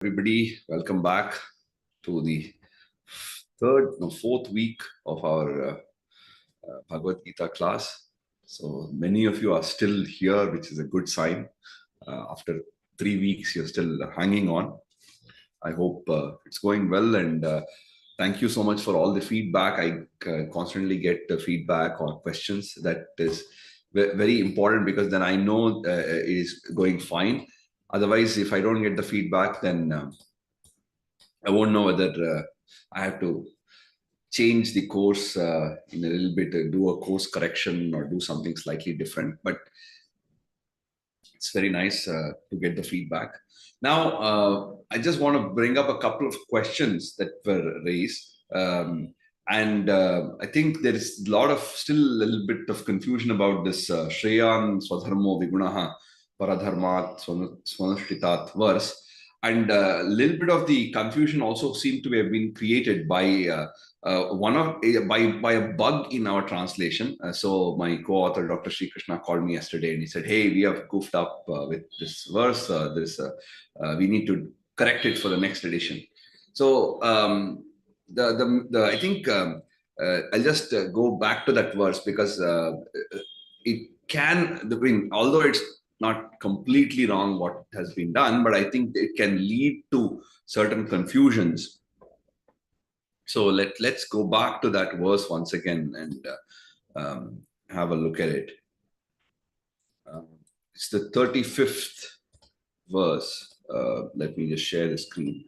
Everybody, welcome back to the fourth week of our Bhagavad Gita class. So many of you are still here, which is a good sign. After 3 weeks, you're still hanging on. I hope it's going well, and thank you so much for all the feedback. I constantly get feedback or questions. That is very important because then I know it is going fine. Otherwise, if I don't get the feedback, then I won't know whether I have to change the course in a little bit, do a course correction or do something slightly different. But it's very nice to get the feedback. Now, I just want to bring up a couple of questions that were raised. And I think there is still a little bit of confusion about this Shreyan Swadharmo Vigunaha Paradharmat Swanashtitat verse. And a little bit of the confusion also seemed to have been created by by a bug in our translation. So my co-author Dr. Sri Krishna called me yesterday and he said, "Hey, we have goofed up with this verse. We need to correct it for the next edition." So I think I'll just go back to that verse because it can, although it's not completely wrong what has been done, but I think it can lead to certain confusions. So let's go back to that verse once again and have a look at it. It's the 35th verse. Let me just share the screen.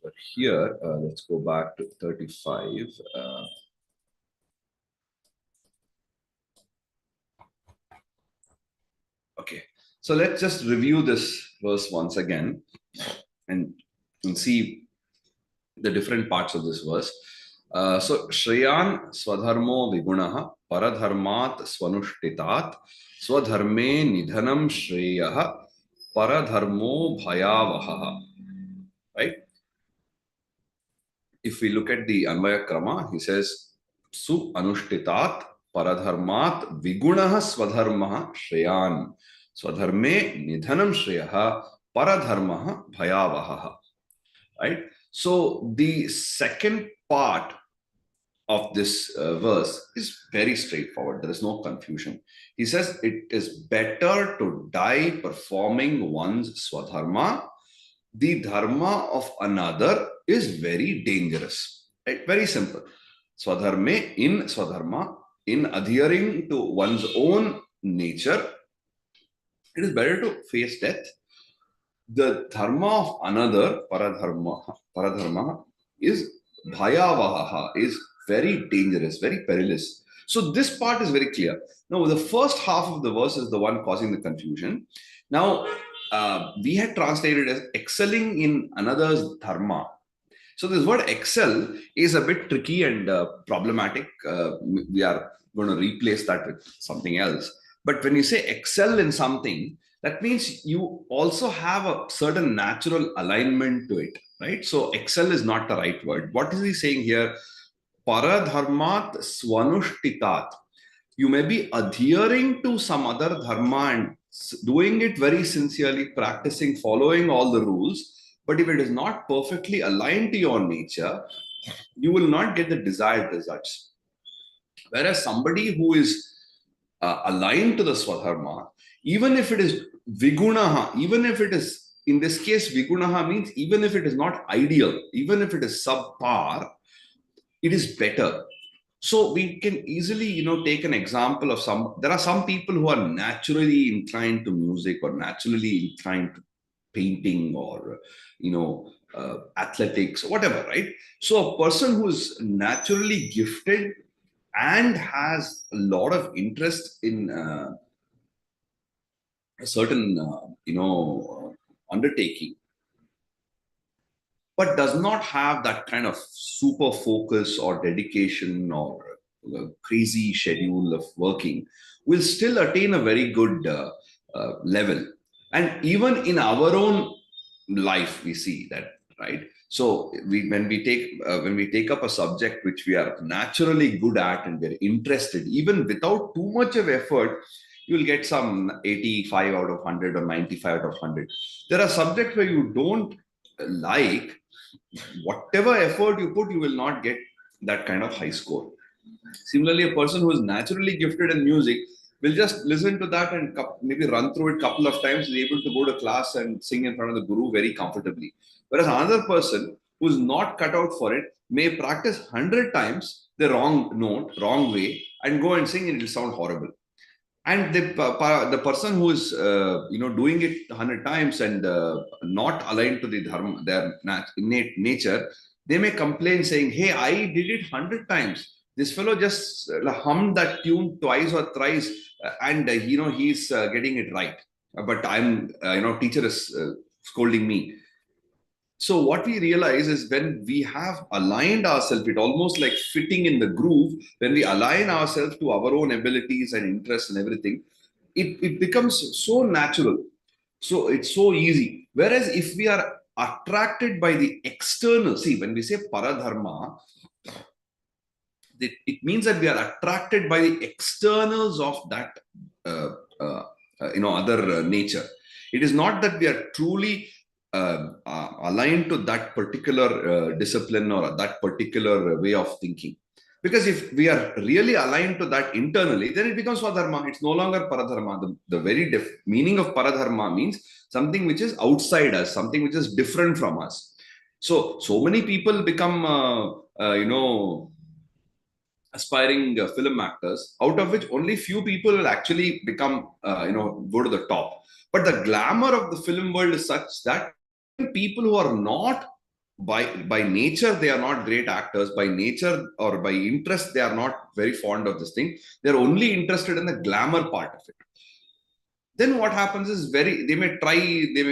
But here, let's go back to 35. Okay, so let's just review this verse once again and see the different parts of this verse. So, Shreyan Swadharmo Vigunaha Paradharmat Swanushtitat Swadharme Nidhanam Shreyaha Paradharmo Bhayavaha. Right? If we look at the Anvaya Krama, he says, Su Anushtitat Paradharmat Vigunaha Swadharmaha Shreyan Swadharme Nidhanam Shreyaha Paradharmaha Bhayavaha. Right? So the second part of this verse is very straightforward. There is no confusion. He says it is better to die performing one's swadharma. The dharma of another is very dangerous. Right? Very simple. Swadharme, in swadharma, in adhering to one's own nature, it is better to face death. The dharma of another, paradharma, is bhayavaha, is very dangerous, very perilous. So this part is very clear. Now, the first half of the verse is the one causing the confusion. Now, we had translated as excelling in another's dharma. So this word excel is a bit tricky and problematic. We are going to replace that with something else. But when you say excel in something, that means you also have a certain natural alignment to it, right? So excel is not the right word. What is he saying here? Paradharmat swanushtitat. You may be adhering to some other dharma and doing it very sincerely, practicing, following all the rules. But if it is not perfectly aligned to your nature, you will not get the desired results. Whereas somebody who is aligned to the swadharma, even if it is vigunaha, even if it is, in this case, vigunaha means even if it is not ideal, even if it is subpar, it is better. So we can easily, take an example of there are some people who are naturally inclined to music or naturally inclined to painting or, athletics, whatever, right? So a person who is naturally gifted and has a lot of interest in a certain, undertaking, but does not have that kind of super focus or dedication or crazy schedule of working, will still attain a very good level. And even in our own life, we see that, right? So when we take up a subject which we are naturally good at and we're interested, even without too much of effort, you will get some 85 out of 100 or 95 out of 100. There are subjects where you don't like, whatever effort you put, you will not get that kind of high score. Similarly, a person who is naturally gifted in music will just listen to that and maybe run through it a couple of times, is able to go to class and sing in front of the guru very comfortably. Whereas another person who's not cut out for it may practice 100 times the wrong note, wrong way, and go and sing, and it will sound horrible. And the person who is doing it 100 times and not aligned to the dharma, their innate nature, they may complain saying, hey, I did it 100 times, this fellow just hummed that tune twice or thrice, and he's getting it right, but I'm teacher is scolding me. So what we realize is, when we have aligned ourselves, it almost like fitting in the groove, when we align ourselves to our own abilities and interests and everything, it becomes so natural. So it's so easy. Whereas if we are attracted by the external, see, when we say paradharma, it means that we are attracted by the externals of that other nature. It is not that we are truly aligned to that particular discipline or that particular way of thinking. Because if we are really aligned to that internally, then it becomes swadharma. It's no longer paradharma. The very meaning of paradharma means something which is outside us, something which is different from us. So many people become, aspiring film actors, out of which only few people will actually become, go to the top. But the glamour of the film world is such that people who are not by nature, they are not great actors. By nature or by interest, they are not very fond of this thing. They're only interested in the glamour part of it. Then what happens is, they may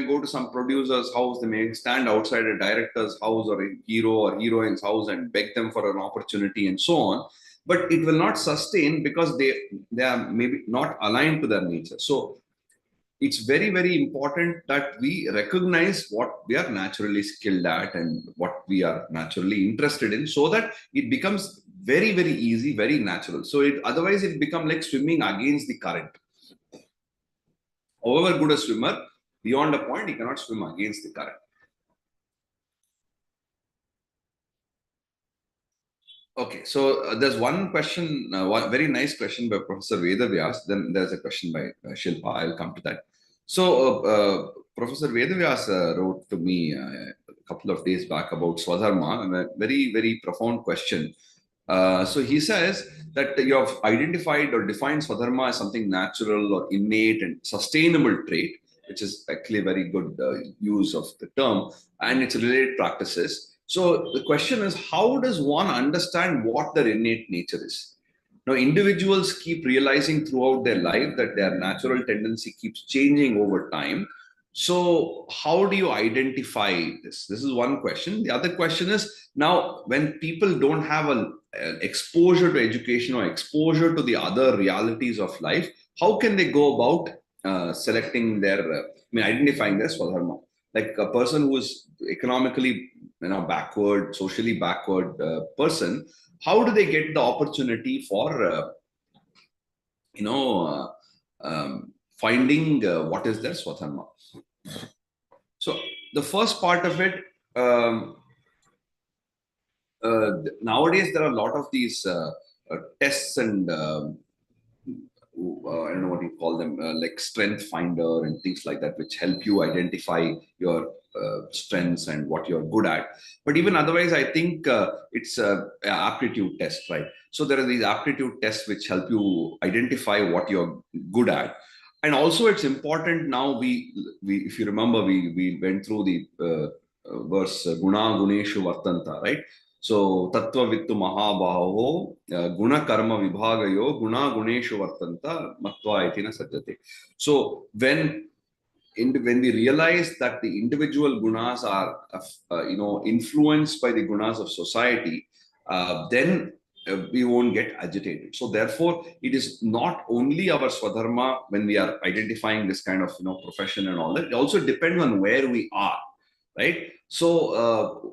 go to some producer's house, they may stand outside a director's house or a hero or heroine's house and beg them for an opportunity and so on. But it will not sustain, because they are maybe not aligned to their nature. So it's very, very important that we recognize what we are naturally skilled at and what we are naturally interested in, so that it becomes very, very easy, very natural. So otherwise it becomes like swimming against the current. However good a swimmer, beyond a point, he cannot swim against the current. Okay, so there's one question, one very nice question by Professor Vedavyas. Then there's a question by Shilpa. I'll come to that. So Professor Vedavyas wrote to me a couple of days back about Swadharma, a very, very profound question. So he says that you have identified or defined Swadharma as something natural or innate and sustainable trait, which is actually a very good use of the term, and its related practices. So the question is, how does one understand what their innate nature is? Now, individuals keep realizing throughout their life that their natural tendency keeps changing over time. So how do you identify this? This is one question. The other question is, now, when people don't have an exposure to education or exposure to the other realities of life, how can they go about selecting their, identifying their swadharma? Like a person who is economically, backward, socially backward person, how do they get the opportunity for, finding what is their swadharma? So the first part of it, nowadays there are a lot of these tests and I don't know what you call them, like strength finder and things like that, which help you identify your strengths and what you're good at. But even otherwise, I think it's an aptitude test, right? So there are these aptitude tests which help you identify what you're good at. And also it's important now, we if you remember, we went through the verse Guna Guneshu Vartanta, right? So Tattva Vittu Mahabaho Guna Karma Vibhagayo Guna Guneshu Vartanta Matva Itina Sajjate. So when we realize that the individual gunas are influenced by the gunas of society, then we won't get agitated. So therefore, it is not only our swadharma when we are identifying this kind of profession and all that. It also depends on where we are, right? So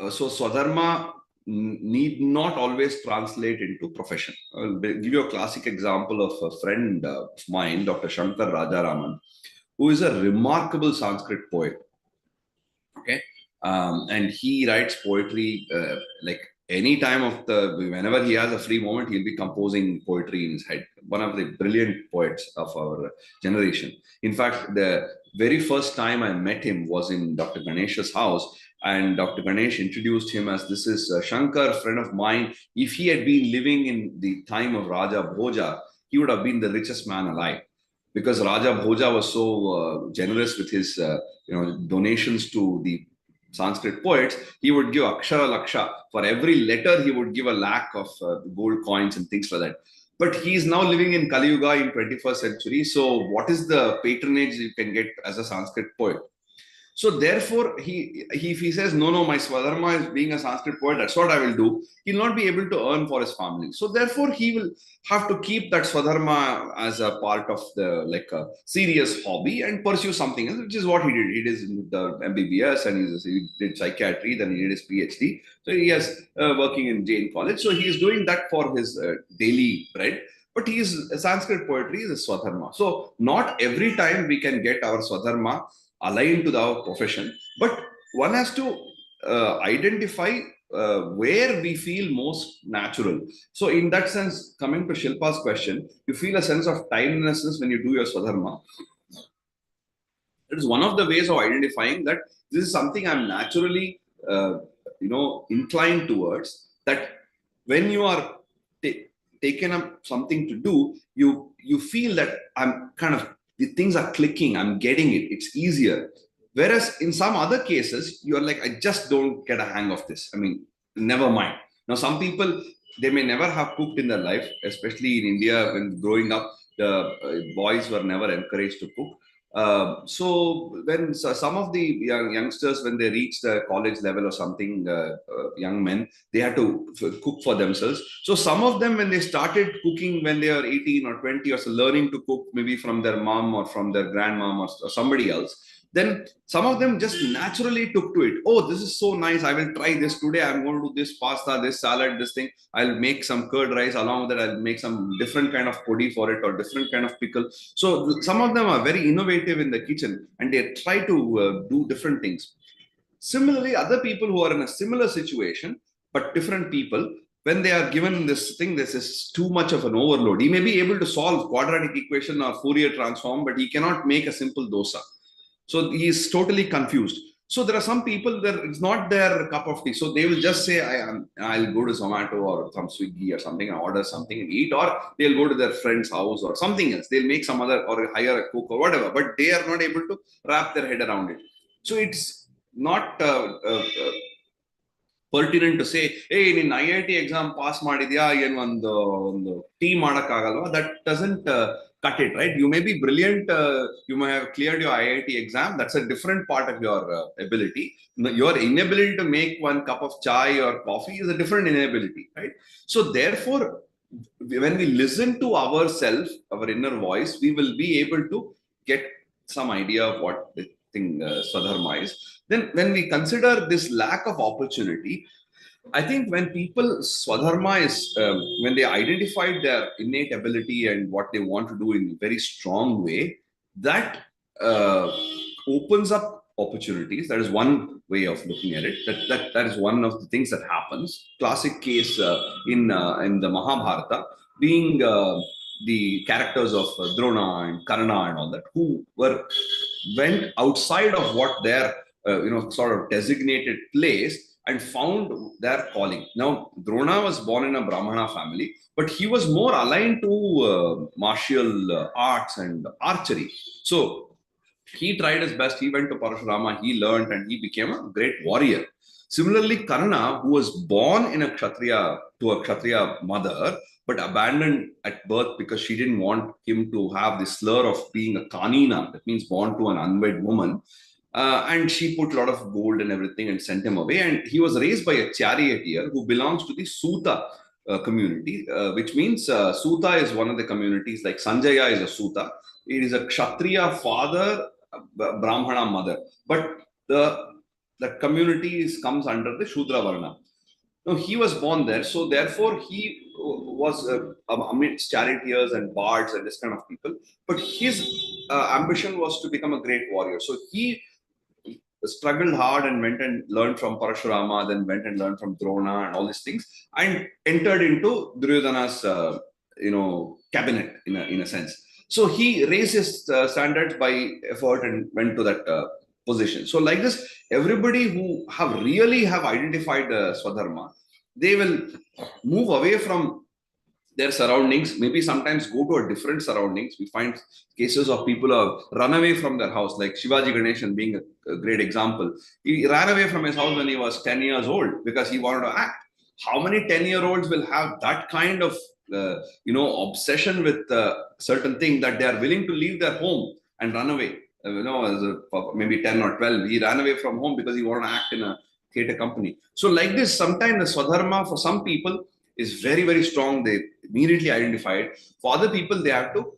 so swadharma need not always translate into profession. I'll give you a classic example of a friend of mine, Dr. Shankar Rajaraman, who is a remarkable Sanskrit poet. Okay, and he writes poetry like any time of the whenever he has a free moment, he'll be composing poetry in his head. One of the brilliant poets of our generation. In fact, the very first time I met him was in Dr. Ganesh's house, and Dr. Ganesh introduced him as, this is Shankar, friend of mine. If he had been living in the time of Raja Bhoja, he would have been the richest man alive, because Raja Bhoja was so generous with his donations to the Sanskrit poets. He would give akshara laksha. For every letter, he would give a lakh of gold coins and things like that. But he is now living in Kali Yuga in 21st century. So what is the patronage you can get as a Sanskrit poet? So therefore, if he says, no, my Swadharma is being a Sanskrit poet, that's what I will do, he'll not be able to earn for his family. So therefore, he will have to keep that Swadharma as a part of the, like a serious hobby, and pursue something else, which is what he did. He did the MBBS, and he did psychiatry, then he did his PhD. So he is working in Jain College. So he is doing that for his daily bread. But he is Sanskrit poetry is a Swadharma. So not every time we can get our Swadharma aligned to our profession, but one has to identify where we feel most natural. So in that sense, coming to Shilpa's question, you feel a sense of timelessness when you do your Swadharma. It is one of the ways of identifying that this is something I'm naturally, inclined towards. That when you are taken up something to do, you feel that I'm kind of, the things are clicking, I'm getting it, it's easier. Whereas in some other cases, you're like, I just don't get a hang of this. I mean, never mind. Now, some people, they may never have cooked in their life, especially in India. When growing up, the boys were never encouraged to cook. So when some of the youngsters, when they reach the college level or something, young men, they had to cook for themselves. So some of them, when they started cooking when they are 18 or 20, or so, learning to cook maybe from their mom or from their grandmom or somebody else, then some of them just naturally took to it. Oh, this is so nice, I will try this today. I'm going to do this pasta, this salad, this thing. I'll make some curd rice. Along with that, I'll make some different kind of podi for it, or different kind of pickle. So some of them are very innovative in the kitchen, and they try to do different things. Similarly, other people who are in a similar situation, but different people, when they are given this thing, this is too much of an overload. He may be able to solve quadratic equation or Fourier transform, but he cannot make a simple dosa. So he is totally confused. So there are some people that it's not their cup of tea. So they will just say, I'll go to Zomato or some Swiggy or something and order something and eat, or they'll go to their friend's house or something else. They'll make some other, or hire a cook or whatever, but they are not able to wrap their head around it. So it's not pertinent to say, hey, in IIT exam pass ಮಾಡಿದ್ಯಾ ಏನು ಒಂದು tea ಮಾಡಕ್ಕಾಗಲ್ವಾ? That doesn't cut it, right? You may be brilliant, you may have cleared your IIT exam, that's a different part of your ability. Your inability to make one cup of chai or coffee is a different inability, right? So therefore, when we listen to ourselves, our inner voice, we will be able to get some idea of what the thing Swadharma is. Then when we consider this lack of opportunity, I think when people Swadharma is, when they identified their innate ability and what they want to do in a very strong way, that opens up opportunities. That is one way of looking at it. That is one of the things that happens. Classic case in the Mahabharata, being the characters of Drona and Karna and all that, who went outside of what their sort of designated place, and found their calling. Now, Drona was born in a Brahmana family, but he was more aligned to martial arts and archery. So he tried his best. He went to Parashurama, he learned, and he became a great warrior. Similarly, Karna, who was born in a Kshatriya mother, but abandoned at birth because she didn't want him to have the slur of being a Kanina, that means born to an unwed woman. And she put a lot of gold and everything and sent him away. And he was raised by a charioteer who belongs to the Suta community, which means Suta is one of the communities, like Sanjaya is a Suta. It is a Kshatriya father, Brahmana mother. But the community comes under the Shudra Varna. No, he was born there, so therefore he was amidst charioteers and bards and this kind of people. But his ambition was to become a great warrior. So he struggled hard and went and learned from Parashurama, then went and learned from Drona and all these things, and entered into Duryodhana's cabinet in a sense. So he raised his standards by effort and went to that position. So like this, everybody who have identified Swadharma, they will move away from their surroundings, maybe sometimes go to a different surroundings. We find cases of people who have run away from their house, like Shivaji Ganeshan being a great example. He ran away from his house when he was 10 years old because he wanted to act. How many 10-year-olds will have that kind of obsession with certain thing that they are willing to leave their home and run away? Maybe 10 or 12, he ran away from home because he wanted to act in a theater company. So like this, sometimes the Swadharma for some people is very, very strong. They immediately identify it. For other people, they have to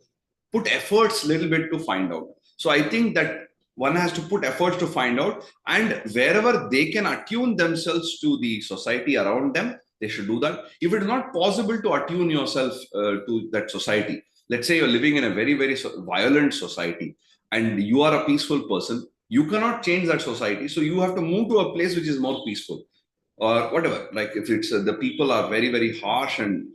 put efforts a little bit to find out. So I think that one has to put efforts to find out, and wherever they can attune themselves to the society around them, they should do that. If it is not possible to attune yourself to that society, let's say you're living in a very, very violent society and you are a peaceful person, you cannot change that society. So you have to move to a place which is more peaceful or whatever. Like if it's the people are very, very harsh and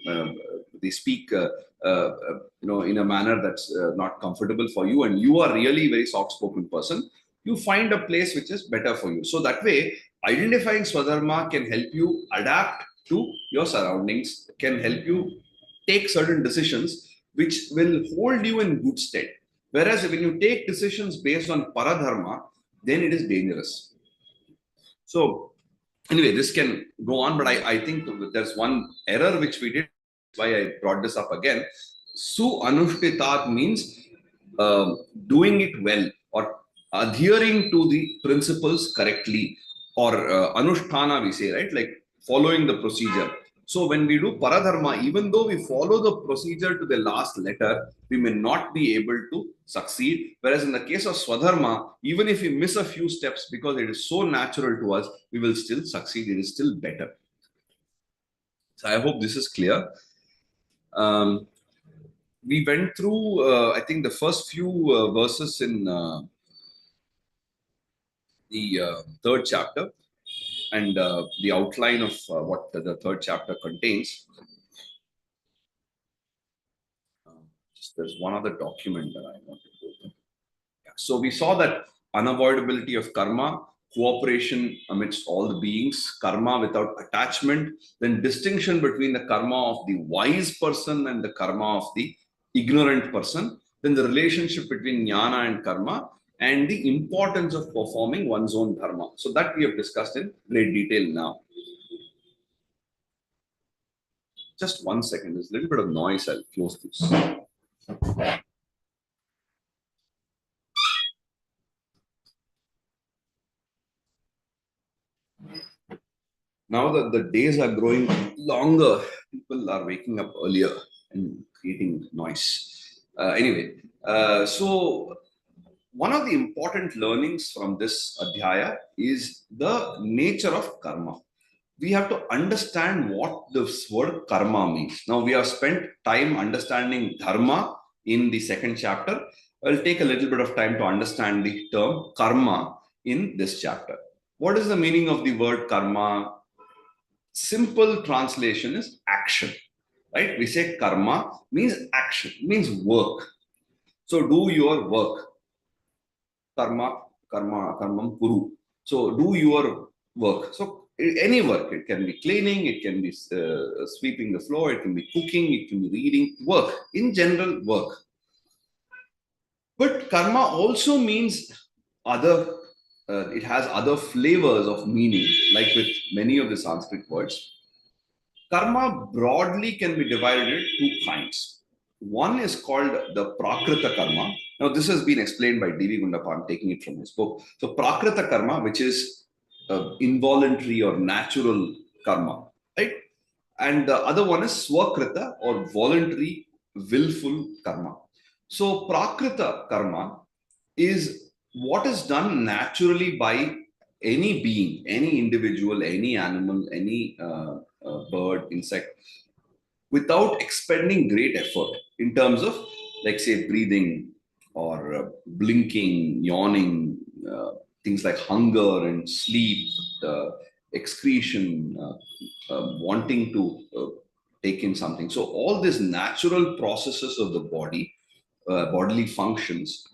they speak in a manner that's not comfortable for you, and you are really very soft spoken person, you find a place which is better for you. So that way, identifying Swadharma can help you adapt to your surroundings, can help you take certain decisions which will hold you in good stead. Whereas when you take decisions based on paradharma, then it is dangerous. So anyway, this can go on, but I think there's one error which we did. That's why I brought this up again. Su anushtitat means doing it well or adhering to the principles correctly, or anusthana we say, right? Like following the procedure. So when we do paradharma, even though we follow the procedure to the last letter, we may not be able to succeed. Whereas in the case of swadharma, even if we miss a few steps because it is so natural to us, we will still succeed. It is still better. So I hope this is clear. We went through, I think, the first few verses in the third chapter, and the outline of what the third chapter contains. There's one other document that I want to open. Yeah. So we saw that unavoidability of karma, cooperation amidst all the beings, karma without attachment, then distinction between the karma of the wise person and the karma of the ignorant person, then the relationship between jnana and karma, and the importance of performing one's own dharma. So that we have discussed in great detail now. Just 1 second, there's a little bit of noise. I'll close this. Now that the days are growing longer, people are waking up earlier and creating noise. So one of the important learnings from this adhyaya is the nature of karma. We have to understand what this word karma means. Now we have spent time understanding dharma in the second chapter. I'll take a little bit of time to understand the term karma in this chapter. What is the meaning of the word karma? Simple translation is action, right? We say karma means action, means work. So do your work. Karmam kuru. So do your work. So any work, it can be cleaning, it can be sweeping the floor, it can be cooking, it can be reading, work. In general, work. But karma also means other, it has other flavors of meaning, like with many of the Sanskrit words. Karma broadly can be divided into two kinds. One is called the Prakrita Karma. Now, this has been explained by D.V. Gundappa. I'm taking it from his book. So, Prakrita Karma, which is involuntary or natural karma, right? And the other one is Swakrita or voluntary, willful karma. So, Prakrita Karma is what is done naturally by any being, any individual, any animal, any bird, insect, without expending great effort in terms of, like, say, breathing or blinking, yawning, things like hunger and sleep, excretion, wanting to take in something. So all these natural processes of the body, bodily functions,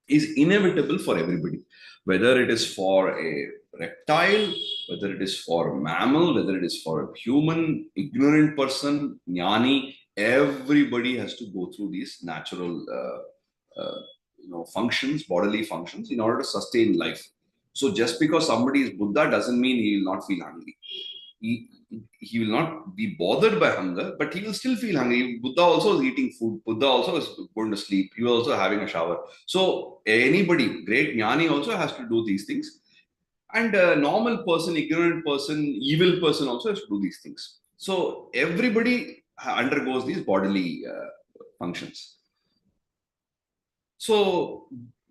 is inevitable for everybody, whether it is for a reptile, whether it is for a mammal, whether it is for a human, ignorant person, jnani. Everybody has to go through these natural functions, bodily functions, in order to sustain life. So just because somebody is Buddha doesn't mean he will not feel hungry. He will not be bothered by hunger, but he will still feel hungry. Buddha also is eating food. Buddha also is going to sleep. He was also having a shower. So anybody, great jnani, also has to do these things. And a normal person, ignorant person, evil person also has to do these things. So everybody undergoes these bodily functions. So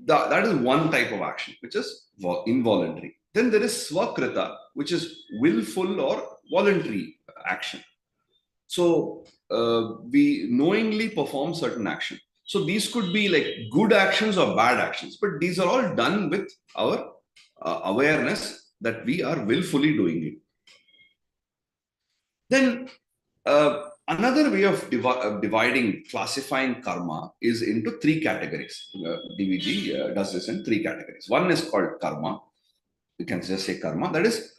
that is one type of action, which is involuntary. Then there is swakrita, which is willful or voluntary action. So we knowingly perform certain action. So these could be like good actions or bad actions, but these are all done with our awareness that we are willfully doing it. Then another way of dividing, classifying karma is into three categories. DVG does this in three categories. One is called karma. You can just say karma. That is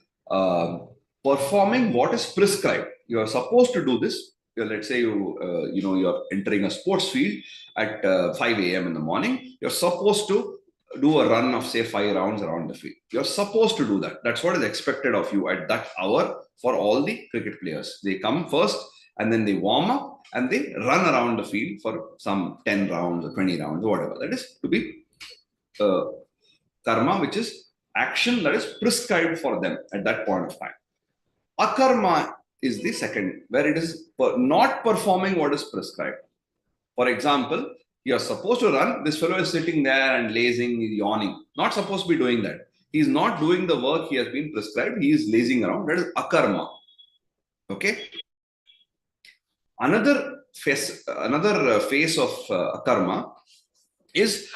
performing what is prescribed. You are supposed to do this. Let's say you're entering a sports field at 5 a.m. in the morning. You're supposed to do a run of, say, 5 rounds around the field. You're supposed to do that. That's what is expected of you at that hour for all the cricket players. They come first and then they warm up and they run around the field for some 10 rounds or 20 rounds or whatever. That is to be karma, which is action that is prescribed for them at that point of time. Akarma is the second, where it is not performing what is prescribed. For example, you are supposed to run. This fellow is sitting there and lazing, yawning. Not supposed to be doing that. He is not doing the work he has been prescribed. He is lazing around. That is akarma. Okay. Another phase of akarma is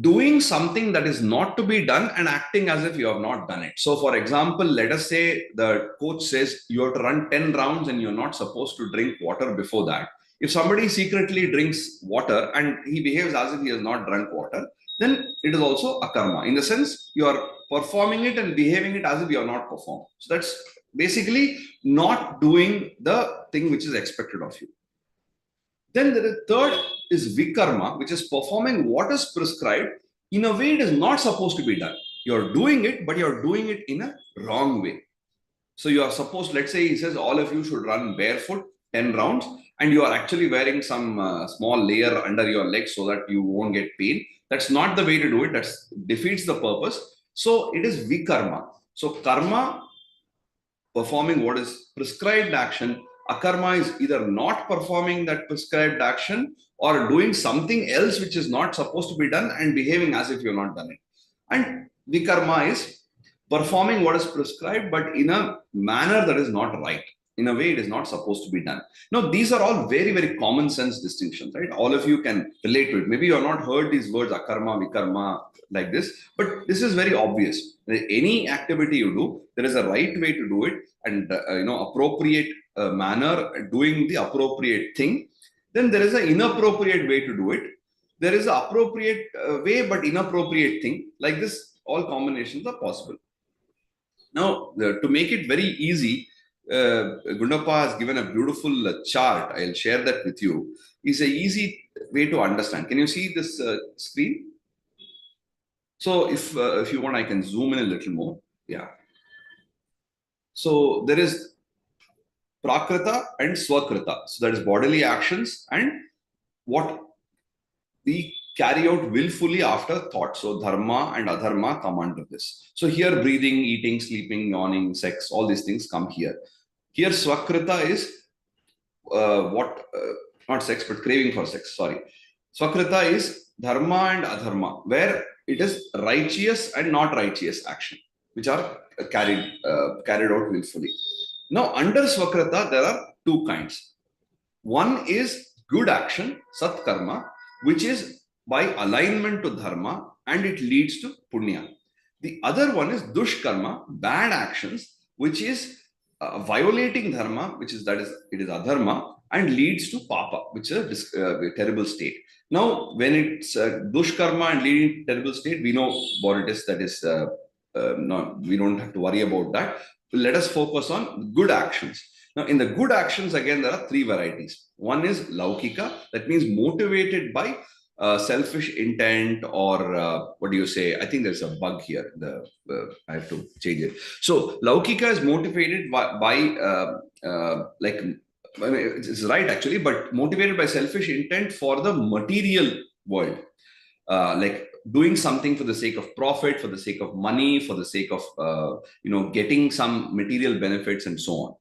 doing something that is not to be done and acting as if you have not done it. So, for example, let us say the coach says you have to run 10 rounds and you're not supposed to drink water before that. If somebody secretly drinks water and he behaves as if he has not drunk water, then it is also akarma. In the sense, you are performing it and behaving it as if you are not performed. So that's basically not doing the thing which is expected of you. Then the third is vikarma, which is performing what is prescribed in a way it is not supposed to be done. You're doing it, but you're doing it in a wrong way. So you are supposed, let's say he says all of you should run barefoot 10 rounds, and you are actually wearing some small layer under your legs so that you won't get pain. That's not the way to do it. That defeats the purpose. So it is vikarma. So karma, performing what is prescribed action. Akarma is either not performing that prescribed action or doing something else which is not supposed to be done and behaving as if you've not done it. And vikarma is performing what is prescribed but in a manner that is not right, in a way it is not supposed to be done. Now, these are all very, very common sense distinctions, right? All of you can relate to it. Maybe you have not heard these words akarma, vikarma like this, but this is very obvious. Any activity you do, there is a right way to do it and appropriate manner, doing the appropriate thing. Then there is an inappropriate way to do it. There is an appropriate way but inappropriate thing. Like this, all combinations are possible. Now, to make it very easy, Gundappa has given a beautiful chart. I'll share that with you. It's an easy way to understand. Can you see this screen? So if you want, I can zoom in a little more. Yeah. So there is prakrita and swakrita. So that is bodily actions and what we carry out willfully after thought. So dharma and adharma come under this. So here breathing, eating, sleeping, yawning, sex, all these things come here. Here swakrita is not sex, but craving for sex. Sorry. Swakrita is dharma and adharma, where it is righteous and not righteous action. which are carried out willfully. Now, under Swakrata, there are two kinds. One is good action, sat karma, which is by alignment to dharma and it leads to punya. The other one is dushkarma, bad actions, which is violating dharma, which is it is adharma and leads to papa, which is a terrible state. Now, when it's dushkarma and leading to terrible state, we know what it is. That is not. We don't have to worry about that. Let us focus on good actions. Now, in the good actions, again, there are three varieties. One is laukika, that means motivated by selfish intent, or what do you say? I think there's a bug here. I have to change it. So, laukika is motivated by like, I mean, it's right actually, but motivated by selfish intent for the material world, like doing something for the sake of profit, for the sake of money, for the sake of getting some material benefits and so on.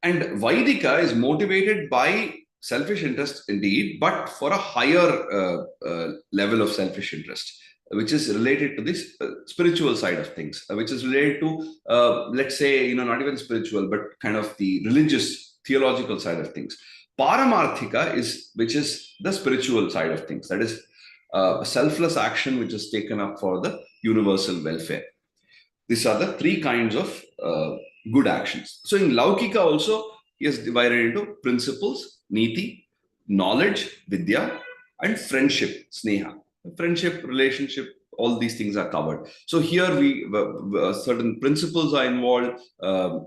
And Vaidika is motivated by selfish interest indeed, but for a higher level of selfish interest, which is related to this spiritual side of things, which is related to, let's say, not even spiritual, but kind of the religious, theological side of things. Paramarthika is, which is the spiritual side of things. That is selfless action, which is taken up for the universal welfare. These are the three kinds of good actions. So in Laukika also, he has divided into principles, niti, knowledge, vidya, and friendship, sneha. Friendship, relationship, all these things are covered. So here certain principles are involved,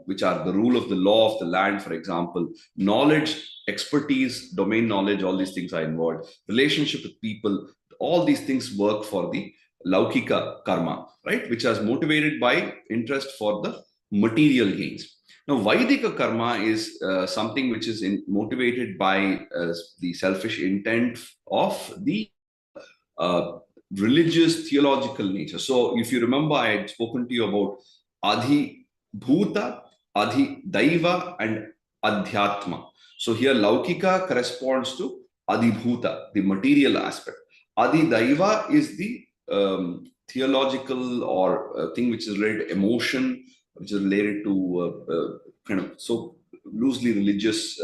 which are the rule of the law of the land, for example. Knowledge, expertise, domain knowledge, all these things are involved. Relationship with people, all these things work for the Laukika karma, right? Which is motivated by interest for the material gains. Now, Vaidika karma is something which is motivated by the selfish intent of the religious, theological nature. So, if you remember, I had spoken to you about Adhi Bhuta, Adhi Daiva, and Adhyatma. So, here Laukika corresponds to Adhi Bhuta, the material aspect. Adi Daiva is the theological or thing which is related to emotion, which is related to kind of so loosely religious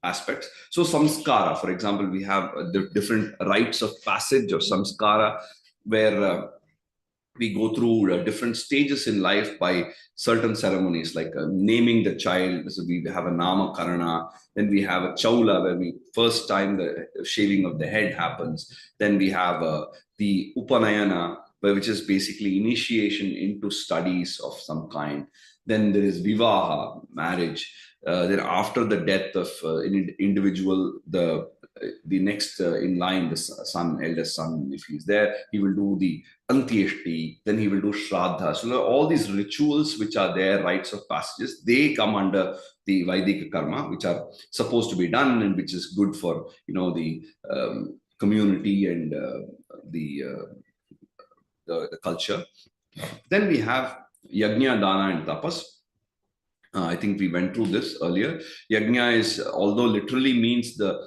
aspects. So samskara, for example, we have the different rites of passage of samskara, where we go through different stages in life by certain ceremonies, like naming the child. So we have a nama karana, then we have a chaula, where we first time the shaving of the head happens. Then we have the upanayana, which is basically initiation into studies of some kind. Then there is vivaha, marriage. Then after the death of an individual, the next in line, the son, eldest son, if he's there, he will do the antyeshti, then he will do shraddha. So all these rituals which are there, rites of passages, they come under the Vaidika karma, which are supposed to be done and which is good for the community and the culture. Then we have yajna, dana, and tapas. I think we went through this earlier. Yajna is, although literally means the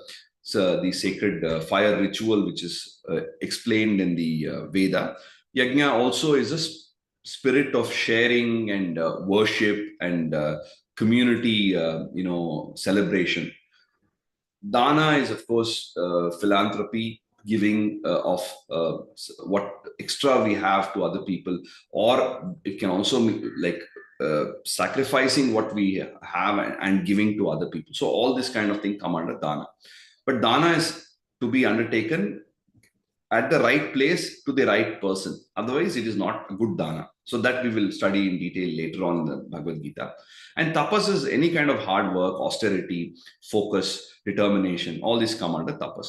sacred fire ritual, which is explained in the Veda. Yajna also is a spirit of sharing and worship and community, celebration. Dana is, of course, philanthropy, giving of what extra we have to other people, or it can also be like sacrificing what we have and giving to other people. So all this kind of thing come under dana. But dana is to be undertaken at the right place to the right person. Otherwise, it is not a good dana. So that we will study in detail later on in the Bhagavad Gita. And tapas is any kind of hard work, austerity, focus, determination. All these come under tapas.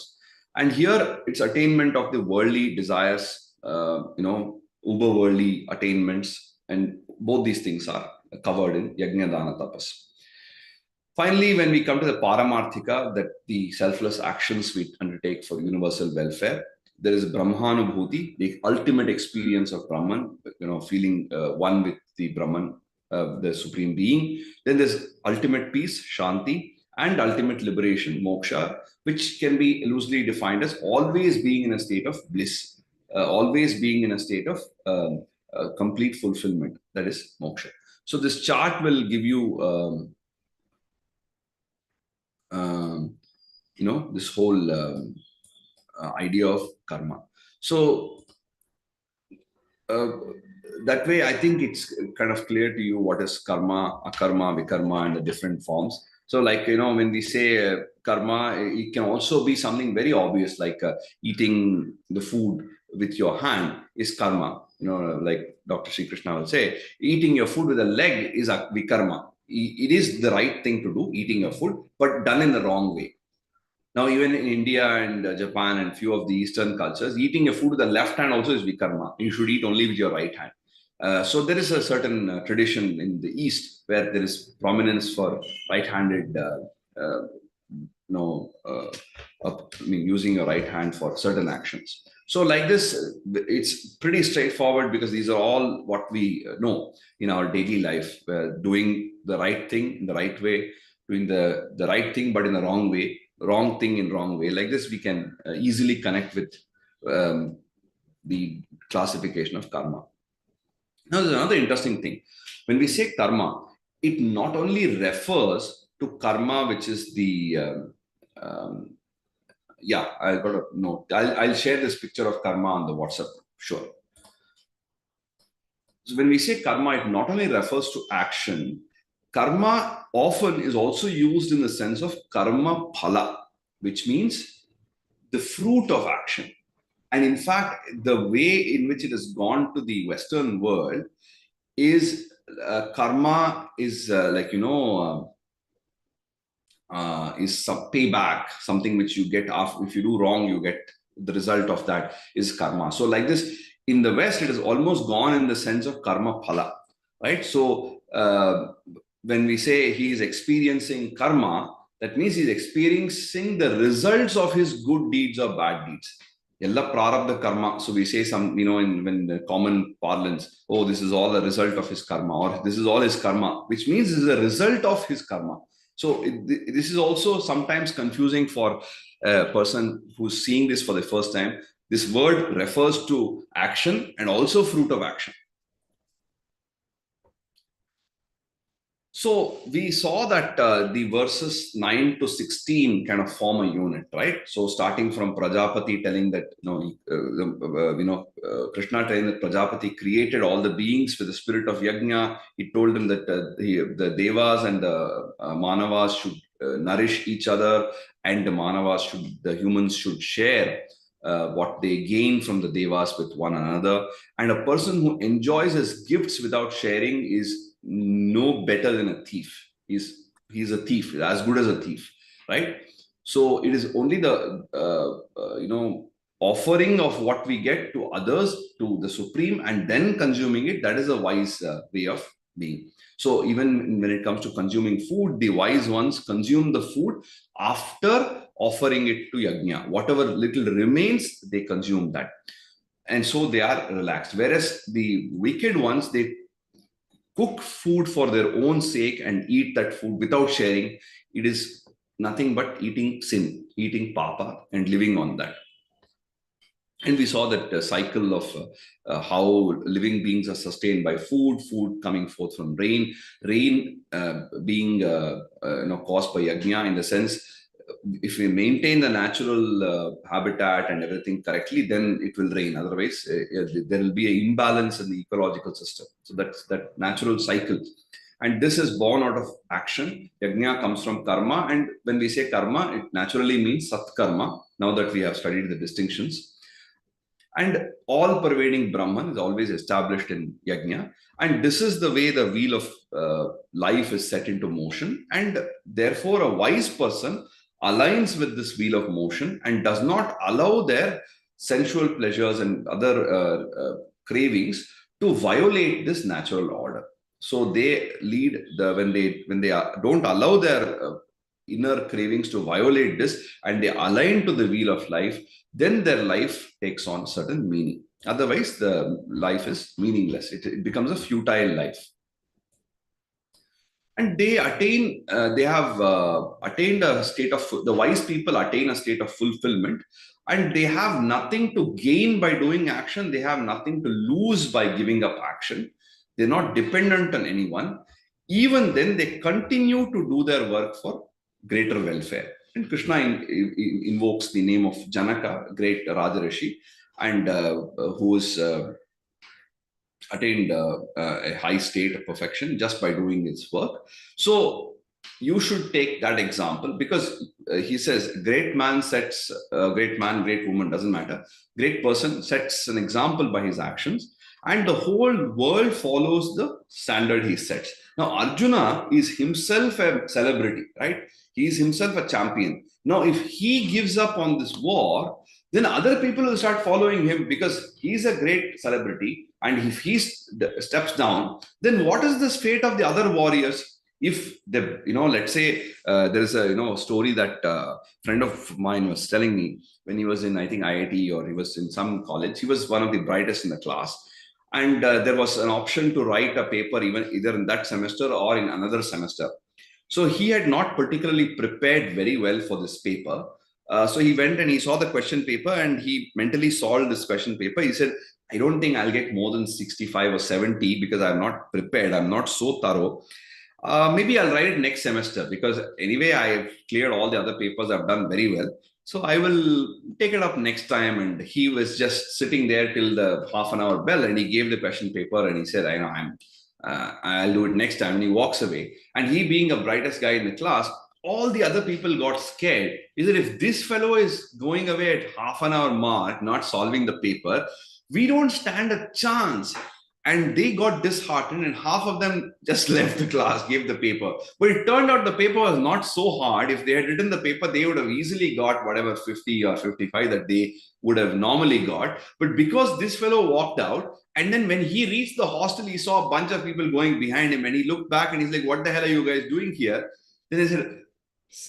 And here it's attainment of the worldly desires, uber worldly attainments. And both these things are covered in Yajna, Dana, Tapas. Finally, when we come to the Paramarthika, that the selfless actions we undertake for universal welfare, there is Brahmanubhuti, the ultimate experience of Brahman, feeling one with the Brahman, the Supreme Being. Then there's ultimate peace, Shanti, and ultimate liberation, Moksha, which can be loosely defined as always being in a state of bliss, always being in a state of complete fulfillment, that is moksha. So this chart will give you, this whole idea of karma. So uh, that way, I think it's kind of clear to you what is karma, akarma, vikarma, and the different forms. So, like, when we say karma, it can also be something very obvious, like eating the food with your hand is karma. Like Dr. Sri Krishna will say, eating your food with a leg is a vikarma. It is the right thing to do, eating your food, but done in the wrong way. Now, even in India and Japan and few of the Eastern cultures, eating a food with the left hand also is vikarma. You should eat only with your right hand. So there is a certain tradition in the East where there is prominence for right-handed, using your right hand for certain actions. So like this, it's pretty straightforward because these are all what we know in our daily life, doing the right thing in the right way, doing the right thing but in the wrong way, wrong thing in wrong way. Like this, we can easily connect with the classification of karma. Now, there's another interesting thing. When we say karma, it not only refers to karma, which is the I got a note. I'll share this picture of karma on the WhatsApp. Sure. So when we say karma, it not only refers to action. Karma often is also used in the sense of karma phala, which means the fruit of action. And in fact, the way in which it has gone to the Western world is karma is is some payback, something which you get after. If you do wrong, you get the result of that is karma. So like this, in the West, it has almost gone in the sense of karma phala, right? So when we say he is experiencing karma, that means he's experiencing the results of his good deeds or bad deeds. Yalla prarabdha karma. So we say when the common parlance, oh, this is all a result of his karma, or this is all his karma, which means this is a result of his karma. So this is also sometimes confusing for a person who's seeing this for the first time. This word refers to action and also fruit of action. So we saw that the verses 9 to 16 kind of form a unit, right? So starting from Prajapati telling that, Krishna telling that Prajapati created all the beings with the spirit of Yajna. He told him that the Devas and the Manavas should nourish each other, and the humans should share what they gain from the Devas with one another. And a person who enjoys his gifts without sharing is no better than a thief. He's a thief, as good as a thief, right? So it is only the offering of what we get to others, to the supreme, and then consuming it. That is a wise way of being. So even when it comes to consuming food, the wise ones consume the food after offering it to yajna. Whatever little remains, they consume that, and so they are relaxed. Whereas the wicked ones, they cook food for their own sake and eat that food without sharing. It is nothing but eating sin, eating papa, and living on that. And we saw that cycle of how living beings are sustained by food, food coming forth from rain, rain being caused by yajna, in the sense, if we maintain the natural habitat and everything correctly, then it will rain. Otherwise, there will be an imbalance in the ecological system. So that's that natural cycle. And this is born out of action. Yajna comes from karma. And when we say karma, it naturally means satkarma, now that we have studied the distinctions. And all pervading Brahman is always established in yajna. And this is the way the wheel of life is set into motion. And therefore, a wise person aligns with this wheel of motion and does not allow their sensual pleasures and other cravings to violate this natural order. So they lead when they don't allow their inner cravings to violate this, and they align to the wheel of life, then their life takes on certain meaning. Otherwise, the life is meaningless. It becomes a futile life. and they attain, they have attained a state of, the wise people attain a state of fulfillment, and they have nothing to gain by doing action. They have nothing to lose by giving up action. They're not dependent on anyone. Even then, they continue to do their work for greater welfare. And Krishna invokes the name of Janaka, great Rajarishi, and who is attained a high state of perfection just by doing his work. So you should take that example, because he says, great man sets, great man, great woman, doesn't matter. Great person sets an example by his actions, and the whole world follows the standard he sets. Now, Arjuna is himself a celebrity, right? He is himself a champion. Now, if he gives up on this war, then other people will start following him because he's a great celebrity. And if he steps down, then what is the fate of the other warriors? If the, let's say there is a, story that a friend of mine was telling me when he was in, I think, IIT, or he was in some college. He was one of the brightest in the class. And there was an option to write a paper even either in that semester or in another semester. So he had not particularly prepared very well for this paper. So he went and he saw the question paper and he mentally solved this question paper. He said, I don't think I'll get more than 65 or 70 because I'm not prepared. I'm not so thorough. Maybe I'll write it next semester, because anyway, I've cleared all the other papers. I've done very well. So I will take it up next time. And he was just sitting there till the half an hour bell, and he gave the question paper and he said, I know, I'll do it next time. And he walks away. And he, being the brightest guy in the class, all the other people got scared. Is that if this fellow is going away at half an hour mark, not solving the paper, we don't stand a chance. And they got disheartened, and half of them just left the class, gave the paper. But it turned out the paper was not so hard. If they had written the paper, they would have easily got whatever 50 or 55 that they would have normally got. But because this fellow walked out, and then when he reached the hostel, he saw a bunch of people going behind him, and he looked back and he's like, what the hell are you guys doing here? Then he said,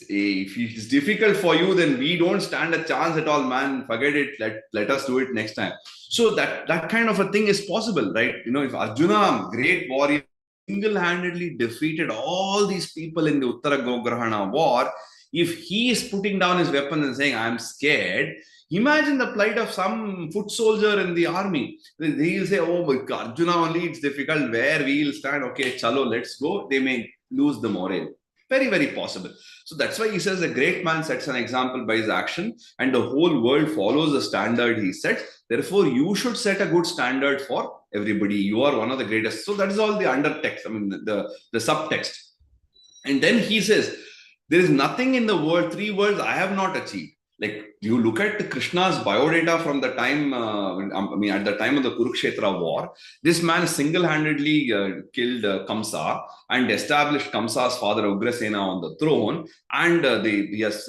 if it's difficult for you, then we don't stand a chance at all, man. Forget it. Let us do it next time. So that kind of a thing is possible, right? If Arjuna, great warrior, single-handedly defeated all these people in the Uttara Gograhana war, if he is putting down his weapon and saying, I'm scared, imagine the plight of some foot soldier in the army. He'll say, oh, but Arjuna only, it's difficult. Where we'll stand, okay, chalo, let's go. They may lose the morale. Very, very possible. So that's why he says a great man sets an example by his action, and the whole world follows the standard he sets. Therefore, you should set a good standard for everybody. You are one of the greatest. So that is all the undertext, the subtext. And then he says, there is nothing in the world, 3 words I have not achieved. Like, you look at Krishna's biodata from the time, at the time of the Kurukshetra war, this man single-handedly killed Kamsa and established Kamsa's father Ugrasena on the throne. And he has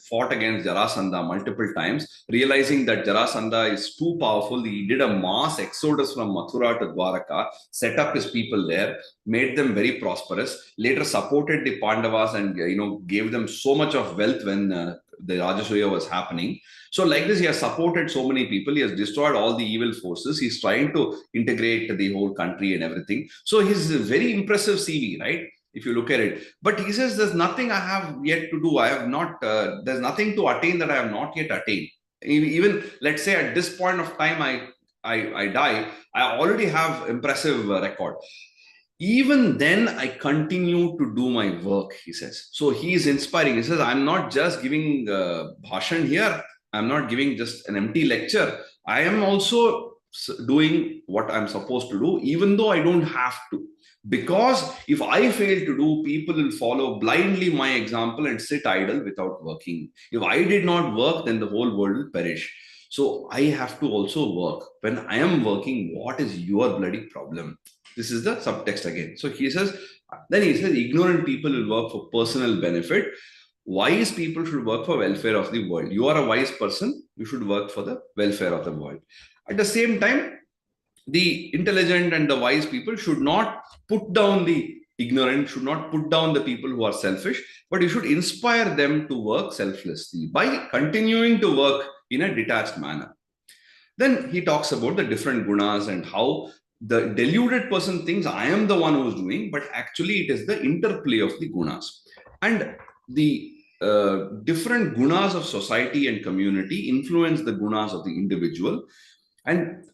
fought against Jarasandha multiple times, realizing that Jarasandha is too powerful. He did a mass exodus from Mathura to Dwaraka, set up his people there, made them very prosperous, later supported the Pandavas and gave them so much of wealth when the Rajasuya was happening. So like this, he has supported so many people. He has destroyed all the evil forces. He's trying to integrate the whole country and everything. So he's a very impressive CV, right? If you look at it. But he says, there's nothing I have yet to do. I have not, there's nothing to attain that I have not yet attained. Even, let's say at this point of time, I die, I already have impressive record. Even then, I continue to do my work, he says. So he is inspiring. He says, I'm not just giving bhashan here. I'm not giving just an empty lecture. I am also doing what I'm supposed to do, even though I don't have to. Because if I fail to do, people will follow blindly my example and sit idle without working. If I did not work, then the whole world will perish. So I have to also work. When I am working, what is your bloody problem? This is the subtext again. So he says, ignorant people will work for personal benefit. Wise people should work for welfare of the world. You are a wise person, you should work for the welfare of the world. At the same time, the intelligent and the wise people should not put down the ignorant, should not put down the people who are selfish, but you should inspire them to work selflessly by continuing to work in a detached manner. Then he talks about the different gunas and how the deluded person thinks I am the one who's doing, but actually it is the interplay of the gunas. And the different gunas of society and community influence the gunas of the individual. And